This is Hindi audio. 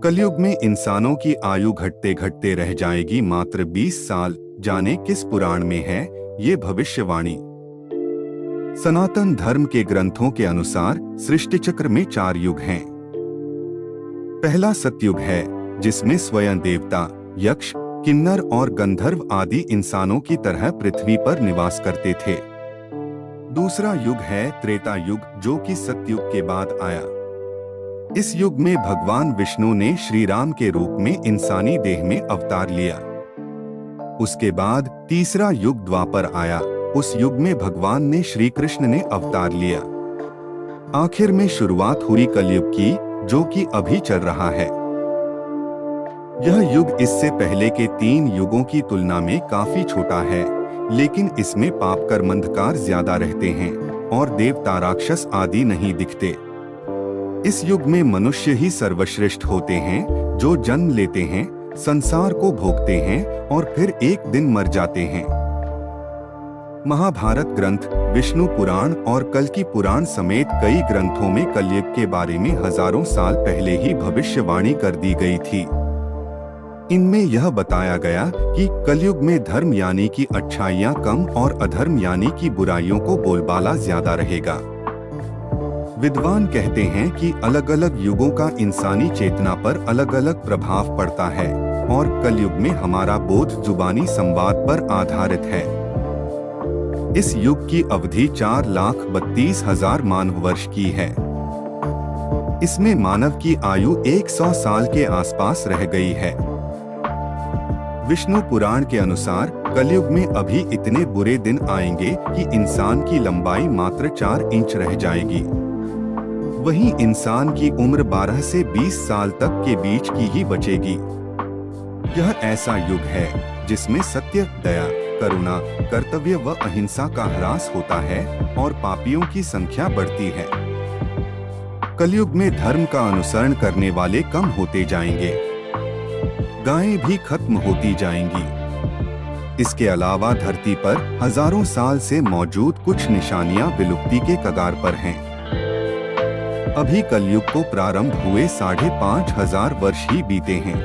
कलयुग में इंसानों की आयु घटते घटते रह जाएगी मात्र 20 साल। जाने किस पुराण में है ये भविष्यवाणी। सनातन धर्म के ग्रंथों के अनुसार सृष्टि चक्र में 4 युग हैं। पहला सतयुग है, जिसमें स्वयं देवता, यक्ष, किन्नर और गंधर्व आदि इंसानों की तरह पृथ्वी पर निवास करते थे। दूसरा युग है त्रेता युग, जो कि सतयुग के बाद आया। इस युग में भगवान विष्णु ने श्री राम के रूप में इंसानी देह में अवतार लिया। उसके बाद तीसरा युग द्वापर आया। उस युग में भगवान ने श्री कृष्ण ने अवतार लिया। आखिर में शुरुआत हुई कलयुग की, जो कि अभी चल रहा है। यह युग इससे पहले के 3 युगों की तुलना में काफी छोटा है, लेकिन इसमें पाप कर्म अंधकार ज्यादा रहते हैं और देवता राक्षस आदि नहीं दिखते। इस युग में मनुष्य ही सर्वश्रेष्ठ होते हैं, जो जन्म लेते हैं, संसार को भोगते हैं और फिर एक दिन मर जाते हैं। महाभारत ग्रंथ, विष्णु पुराण और कल्कि पुराण समेत कई ग्रंथों में कलयुग के बारे में हजारों साल पहले ही भविष्यवाणी कर दी गई थी। इनमें यह बताया गया कि कलयुग में धर्म यानी कि अच्छाइयाँ कम और अधर्म यानी कि बुराइयों को बोलबाला ज्यादा रहेगा। विद्वान कहते हैं कि अलग अलग युगों का इंसानी चेतना पर अलग अलग प्रभाव पड़ता है और कलयुग में हमारा बोध जुबानी संवाद पर आधारित है। इस युग की अवधि 4,32,000 मानव वर्ष की है। इसमें मानव की आयु 100 साल के आसपास रह गई है। विष्णु पुराण के अनुसार कलयुग में अभी इतने बुरे दिन आएंगे कि इंसान की लंबाई मात्र 4 इंच रह जाएगी। वहीं इंसान की उम्र 12 से 20 साल तक के बीच की ही बचेगी। यह ऐसा युग है जिसमें सत्य, दया, करुणा, कर्तव्य व अहिंसा का ह्रास होता है और पापियों की संख्या बढ़ती है। कलयुग में धर्म का अनुसरण करने वाले कम होते जाएंगे। गायें भी खत्म होती जाएंगी। इसके अलावा धरती पर हजारों साल से मौजूद कुछ निशानियां विलुप्ति के कगार पर हैं। अभी कलयुग को प्रारंभ हुए 5,500 वर्ष ही बीते हैं।